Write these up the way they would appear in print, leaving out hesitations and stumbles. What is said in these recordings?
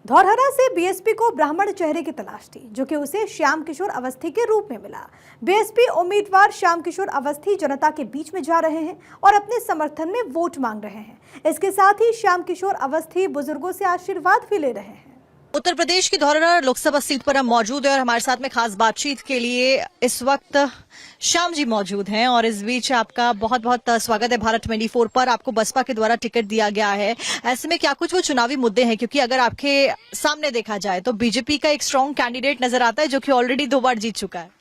धौरहरा से बीएसपी को ब्राह्मण चेहरे की तलाश थी, जो कि उसे श्याम किशोर अवस्थी के रूप में मिला। बीएसपी उम्मीदवार श्याम किशोर अवस्थी जनता के बीच में जा रहे हैं और अपने समर्थन में वोट मांग रहे हैं। इसके साथ ही श्याम किशोर अवस्थी बुजुर्गों से आशीर्वाद भी ले रहे हैं। उत्तर प्रदेश की धौरहरा लोकसभा सीट पर हम मौजूद हैं और हमारे साथ में खास बातचीत के लिए इस वक्त श्याम जी मौजूद हैं। और इस बीच आपका बहुत बहुत स्वागत है भारत 24 पर। आपको बसपा के द्वारा टिकट दिया गया है, ऐसे में क्या कुछ वो चुनावी मुद्दे हैं? क्योंकि अगर आपके सामने देखा जाए तो बीजेपी का एक स्ट्रांग कैंडिडेट नजर आता है, जो कि ऑलरेडी 2 बार जीत चुका है।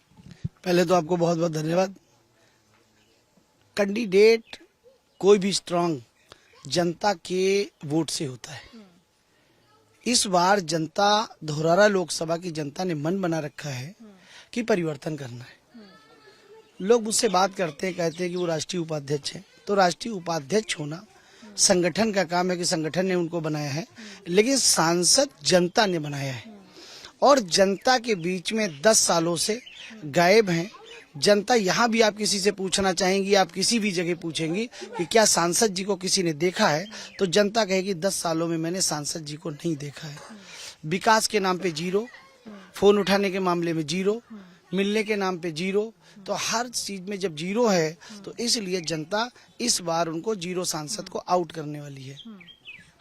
पहले तो आपको बहुत बहुत धन्यवाद। कैंडिडेट कोई भी स्ट्रांग जनता के वोट से होता है। इस बार जनता, धौरहरा लोकसभा की जनता ने मन बना रखा है कि परिवर्तन करना है। लोग मुझसे बात करते हैं, कहते हैं कि वो राष्ट्रीय उपाध्यक्ष है, तो राष्ट्रीय उपाध्यक्ष होना संगठन का काम है कि संगठन ने उनको बनाया है, लेकिन सांसद जनता ने बनाया है और जनता के बीच में 10 सालों से गायब हैं। जनता यहाँ भी आप किसी से पूछना चाहेंगी, आप किसी भी जगह पूछेंगी कि क्या सांसद जी को किसी ने देखा है, तो जनता कहेगी 10 सालों में मैंने सांसद जी को नहीं देखा है। विकास के नाम पे 0, फोन उठाने के मामले में 0, मिलने के नाम पे 0, तो हर चीज में जब 0 है तो इसलिए जनता इस बार उनको 0 सांसद को आउट करने वाली है।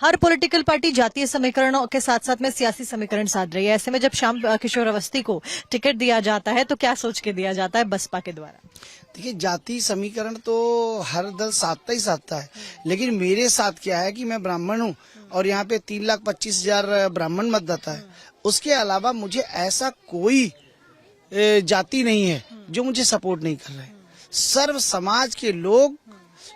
हर पॉलिटिकल पार्टी जातीय समीकरणों के साथ साथ में सियासी समीकरण साध रही है। ऐसे में जब श्याम किशोर अवस्थी को टिकट दिया जाता है तो क्या सोच के दिया जाता है बसपा के द्वारा? देखिए, जातीय समीकरण तो हर दल साधता ही साधता है, लेकिन मेरे साथ क्या है कि मैं ब्राह्मण हूँ और यहाँ पे 3,25,000 ब्राह्मण मतदाता है। उसके अलावा मुझे ऐसा कोई जाति नहीं है जो मुझे सपोर्ट नहीं कर रहे। सर्व समाज के लोग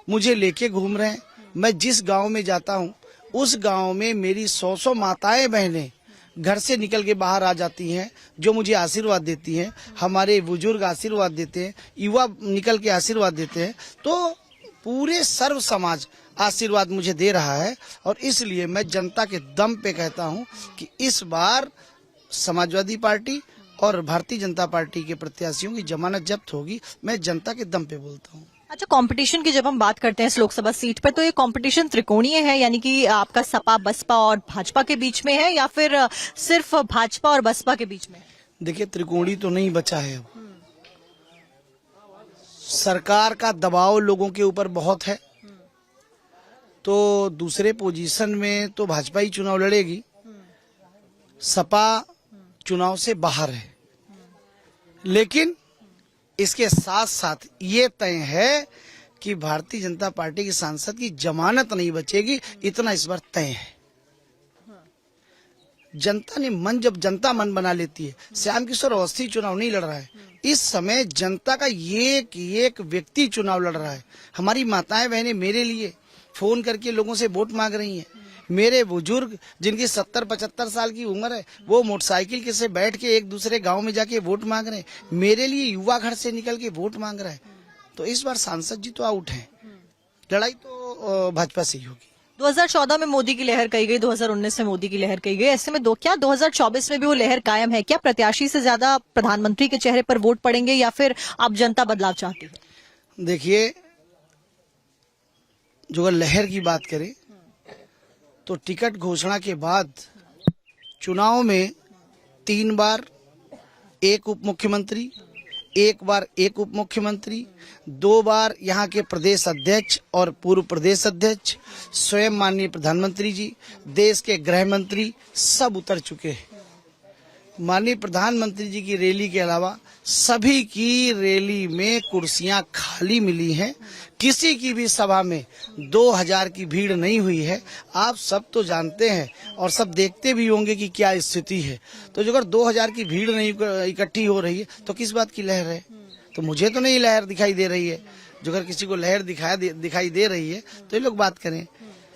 मुझे लेके घूम रहे हैं। मैं जिस गाँव में जाता हूँ उस गांव में मेरी 100 माताएं बहनें घर से निकल के बाहर आ जाती हैं, जो मुझे आशीर्वाद देती हैं। हमारे बुजुर्ग आशीर्वाद देते हैं, युवा निकल के आशीर्वाद देते हैं, तो पूरे सर्व समाज आशीर्वाद मुझे दे रहा है। और इसलिए मैं जनता के दम पे कहता हूं कि इस बार समाजवादी पार्टी और भारतीय जनता पार्टी के प्रत्याशियों की जमानत जब्त होगी। मैं जनता के दम पे बोलता हूँ। अच्छा, कंपटीशन की जब हम बात करते हैं इस लोकसभा सीट पे, तो ये कंपटीशन त्रिकोणीय है, यानी कि आपका सपा, बसपा और भाजपा के बीच में है, या फिर सिर्फ भाजपा और बसपा के बीच में? देखिए, त्रिकोणी तो नहीं बचा है अब। सरकार का दबाव लोगों के ऊपर बहुत है, तो दूसरे पोजीशन में तो भाजपा ही चुनाव लड़ेगी। सपा चुनाव से बाहर है, लेकिन इसके साथ साथ ये तय है कि भारतीय जनता पार्टी के सांसद की जमानत नहीं बचेगी, इतना इस बार तय है। जनता ने मन, जब जनता मन बना लेती है, श्याम किशोर अवस्थी चुनाव नहीं लड़ रहा है। इस समय जनता का एक एक व्यक्ति चुनाव लड़ रहा है। हमारी माताएं बहनें मेरे लिए फोन करके लोगों से वोट मांग रही हैं। मेरे बुजुर्ग जिनकी 70-75 साल की उम्र है, वो मोटरसाइकिल के से बैठ के एक दूसरे गांव में जाके वोट मांग रहे हैं। मेरे लिए युवा घर से निकल के वोट मांग रहा है। तो इस बार सांसद जी तो आउट हैं, लड़ाई तो भाजपा से ही होगी। 2014 में मोदी की लहर कही गई, 2019 में मोदी की लहर कही गई, ऐसे में क्या 2024 में भी वो लहर कायम है? क्या प्रत्याशी से ज्यादा प्रधानमंत्री के चेहरे पर वोट पड़ेंगे, या फिर आप जनता बदलाव चाहती है? देखिए, जो अगर लहर की बात करें तो टिकट घोषणा के बाद चुनाव में 3 बार एक उप मुख्यमंत्री, 1 बार एक उप मुख्यमंत्री, 2 बार यहाँ के प्रदेश अध्यक्ष और पूर्व प्रदेश अध्यक्ष, स्वयं माननीय प्रधानमंत्री जी, देश के गृह मंत्री सब उतर चुके हैं। माननीय प्रधानमंत्री जी की रैली के अलावा सभी की रैली में कुर्सियां खाली मिली हैं। किसी की भी सभा में 2000 की भीड़ नहीं हुई है। आप सब तो जानते हैं और सब देखते भी होंगे कि क्या स्थिति है। तो जो अगर 2000 की भीड़ नहीं इकट्ठी हो रही है तो किस बात की लहर है? तो मुझे तो नहीं लहर दिखाई दे रही है। जो अगर किसी को लहर दिखाई दे रही है तो ये लोग बात करें।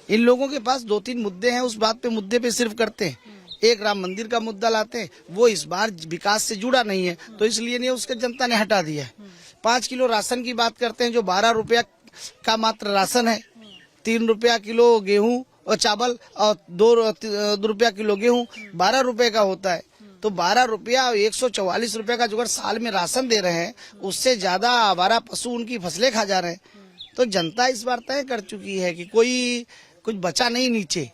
इन लोगों के पास 2-3 मुद्दे हैं, उस बात पे मुद्दे पे सिर्फ करते हैं। एक राम मंदिर का मुद्दा लाते हैं, वो इस बार विकास से जुड़ा नहीं है, तो इसलिए नहीं, उसके जनता ने हटा दिया है। 5 किलो राशन की बात करते हैं, जो 12 रुपया का मात्र राशन है। 3 रुपया किलो गेहूं और चावल और 2 रुपया किलो गेहूं 12 रुपए का होता है। तो 12 रुपया और 144 रुपए का जो अगर साल में राशन दे रहे हैं, उससे ज्यादा आवारा पशु उनकी फसलें खा जा रहे हैं। तो जनता इस बार तय कर चुकी है कि कोई कुछ बचा नहीं नीचे।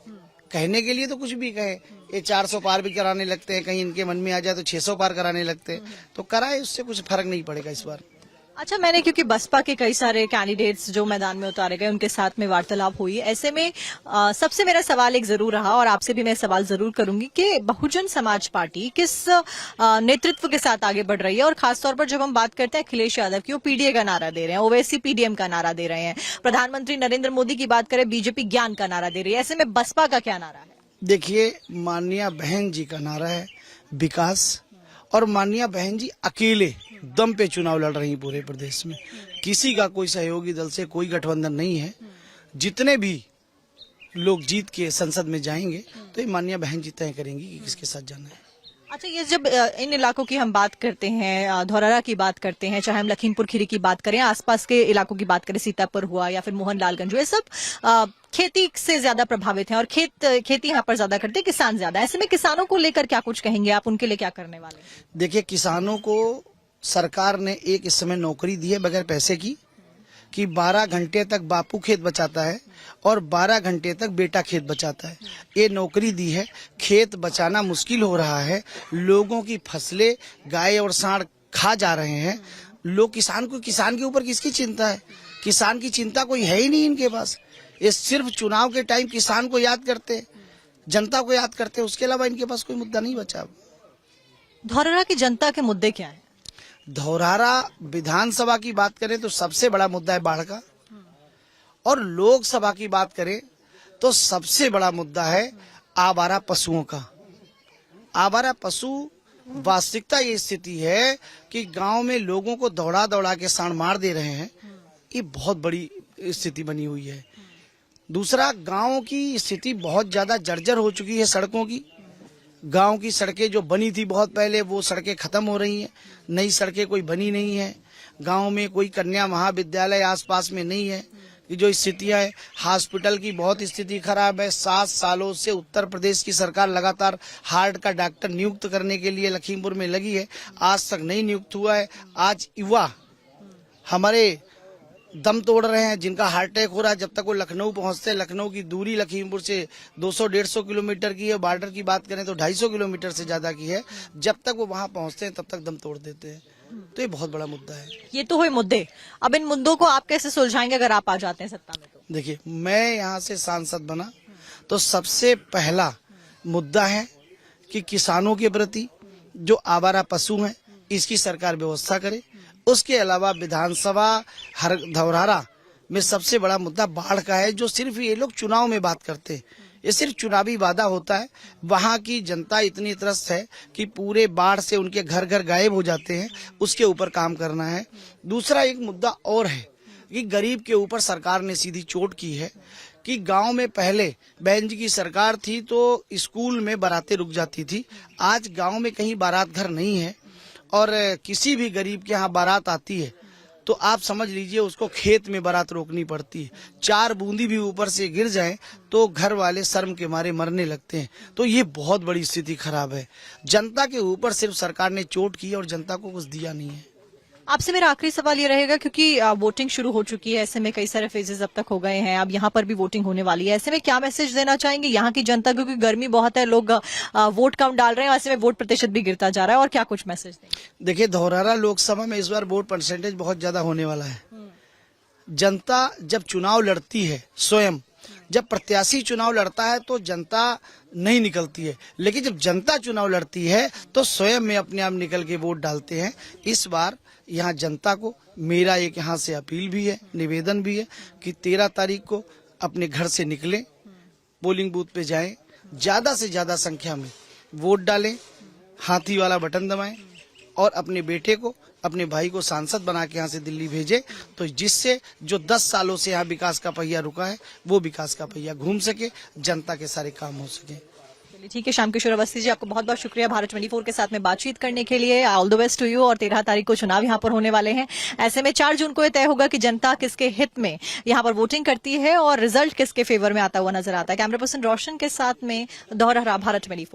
कहने के लिए तो कुछ भी कहे, ये 400 पार भी कराने लगते हैं, कहीं इनके मन में आ जाए तो 600 पार कराने लगते हैं, तो कराए, उससे कुछ फर्क नहीं पड़ेगा इस बार। अच्छा, मैंने क्योंकि बसपा के कई सारे कैंडिडेट्स जो मैदान में उतारे गए उनके साथ में वार्तालाप हुई, ऐसे में सबसे मेरा सवाल एक जरूर रहा और आपसे भी मैं सवाल जरूर करूंगी कि बहुजन समाज पार्टी किस नेतृत्व के साथ आगे बढ़ रही है, और खासतौर पर जब हम बात करते हैं अखिलेश यादव की, वो पीडीए का नारा दे रहे हैं, ओवैसी पीडीएम का नारा दे रहे हैं, प्रधानमंत्री नरेंद्र मोदी की बात करें बीजेपी ज्ञान का नारा दे रही है, ऐसे में बसपा का क्या नारा है? देखिए, माननीय बहन जी का नारा है विकास, और माननीय बहन जी अकेले दम पे चुनाव लड़ रही हैं पूरे प्रदेश में, किसी का कोई सहयोगी दल से कोई गठबंधन नहीं है। जितने भी लोग जीत के संसद में जाएंगे तो ये माननीय बहन जी तय करेंगी कि किसके साथ जाना है। अच्छा, ये जब इन इलाकों की हम बात करते हैं, धौरहरा की बात करते हैं, चाहे हम लखीमपुर खीरी की बात करें, आसपास के इलाकों की बात करें, सीतापुर हुआ या फिर मोहनलालगंज, ये सब खेती से ज्यादा प्रभावित हैं और खेती यहाँ पर ज्यादा करते हैं, किसान ज्यादा। ऐसे में किसानों को लेकर क्या कुछ कहेंगे आप, उनके लिए क्या करने वाले? देखिए, किसानों को सरकार ने एक इस समय नौकरी दी है बगैर पैसे की, कि 12 घंटे तक बापू खेत बचाता है और 12 घंटे तक बेटा खेत बचाता है। ये नौकरी दी है। खेत बचाना मुश्किल हो रहा है, लोगों की फसलें गाय और सांड खा जा रहे हैं। लोग किसान के ऊपर किसकी चिंता है? किसान की चिंता कोई है ही नहीं इनके पास। ये सिर्फ चुनाव के टाइम किसान को याद करते, जनता को याद करते, उसके अलावा इनके पास कोई मुद्दा नहीं बचा। धौरहरा की जनता के मुद्दे क्या हैं? धौरहरा विधानसभा की बात करें तो सबसे बड़ा मुद्दा है बाढ़ का, और लोकसभा की बात करें तो सबसे बड़ा मुद्दा है आवारा पशुओं का। आवारा पशु, वास्तविकता ये स्थिति है कि गांव में लोगों को दौड़ा दौड़ा के सांड मार दे रहे हैं। ये बहुत बड़ी स्थिति बनी हुई है। दूसरा, गांव की स्थिति बहुत ज्यादा जर्जर हो चुकी है सड़कों की। गांव की सड़कें जो बनी थी बहुत पहले, वो सड़कें खत्म हो रही हैं, नई सड़कें कोई बनी नहीं है। गांव में कोई कन्या महाविद्यालय आसपास में नहीं है। ये जो स्थितियां है, हॉस्पिटल की बहुत स्थिति खराब है। 7 सालों से उत्तर प्रदेश की सरकार लगातार हार्ट का डॉक्टर नियुक्त करने के लिए लखीमपुर में लगी है, आज तक नहीं नियुक्त हुआ है। आज युवा हमारे दम तोड़ रहे हैं, जिनका हार्ट अटैक हो रहा है, जब तक वो लखनऊ पहुंचते हैं। लखनऊ की दूरी लखीमपुर से 200-150 किलोमीटर की है, बॉर्डर की बात करें तो 250 किलोमीटर से ज्यादा की है। जब तक वो वहां पहुंचते हैं तब तक दम तोड़ देते हैं। तो ये बहुत बड़ा मुद्दा है। ये तो हुए मुद्दे, अब इन मुद्दों को आप कैसे सुलझाएंगे अगर आप आ जाते हैं सत्ता में? तो देखिए, मैं यहाँ से सांसद बना तो सबसे पहला मुद्दा है कि किसानों के प्रति जो आवारा पशु हैं, इसकी सरकार व्यवस्था करे। उसके अलावा विधानसभा धौरहरा में सबसे बड़ा मुद्दा बाढ़ का है, जो सिर्फ ये लोग चुनाव में बात करते हैं। ये सिर्फ चुनावी वादा होता है। वहाँ की जनता इतनी त्रस्त है कि पूरे बाढ़ से उनके घर घर गायब हो जाते हैं। उसके ऊपर काम करना है। दूसरा एक मुद्दा और है कि गरीब के ऊपर सरकार ने सीधी चोट की है कि गांव में पहले बहन जी की सरकार थी तो स्कूल में बारातें रुक जाती थी। आज गांव में कहीं बारात घर नहीं है, और किसी भी गरीब के यहाँ बारात आती है तो आप समझ लीजिए उसको खेत में बारात रोकनी पड़ती है। 4 बूंदी भी ऊपर से गिर जाए तो घर वाले शर्म के मारे मरने लगते हैं। तो ये बहुत बड़ी स्थिति खराब है। जनता के ऊपर सिर्फ सरकार ने चोट की और जनता को कुछ दिया नहीं है। आपसे मेरा आखिरी सवाल ये रहेगा, क्योंकि वोटिंग शुरू हो चुकी है, ऐसे में कई सारे फेजेस अब तक हो गए हैं, अब यहाँ पर भी वोटिंग होने वाली है, ऐसे में क्या मैसेज देना चाहेंगे यहाँ की जनता, क्योंकि गर्मी बहुत है, लोग वोट कम डाल रहे हैं, ऐसे में वोट प्रतिशत भी गिरता जा रहा है, और क्या कुछ मैसेज देंगे? देखिए, धौरहरा लोकसभा में इस बार वोट परसेंटेज बहुत ज्यादा होने वाला है। जनता जब चुनाव लड़ती है, स्वयं जब प्रत्याशी चुनाव लड़ता है तो जनता नहीं निकलती है, लेकिन जब जनता चुनाव लड़ती है तो स्वयं में अपने आप निकल के वोट डालते हैं। इस बार यहाँ जनता को मेरा एक यहाँ से अपील भी है, निवेदन भी है कि 13 तारीख को अपने घर से निकलें, पोलिंग बूथ पे जाएं, ज्यादा से ज्यादा संख्या में वोट डालें, हाथी वाला बटन दबाएं और अपने बेटे को, अपने भाई को सांसद बना के यहाँ से दिल्ली भेजे, तो जिससे जो 10 सालों से यहाँ विकास का पहिया रुका है वो विकास का पहिया घूम सके, जनता के सारे काम हो सके। ठीक है, श्याम किशोर अवस्थी जी, आपको बहुत बहुत शुक्रिया भारत 24 के साथ में बातचीत करने के लिए। All the best to you. और 13 तारीख को चुनाव यहाँ पर होने वाले हैं, ऐसे में 4 जून को यह तय होगा कि जनता किसके हित में यहाँ पर वोटिंग करती है और रिजल्ट किसके फेवर में आता हुआ नजर आता है। कैमरा पर्सन रोशन के साथ में धौरहरा, भारत 24।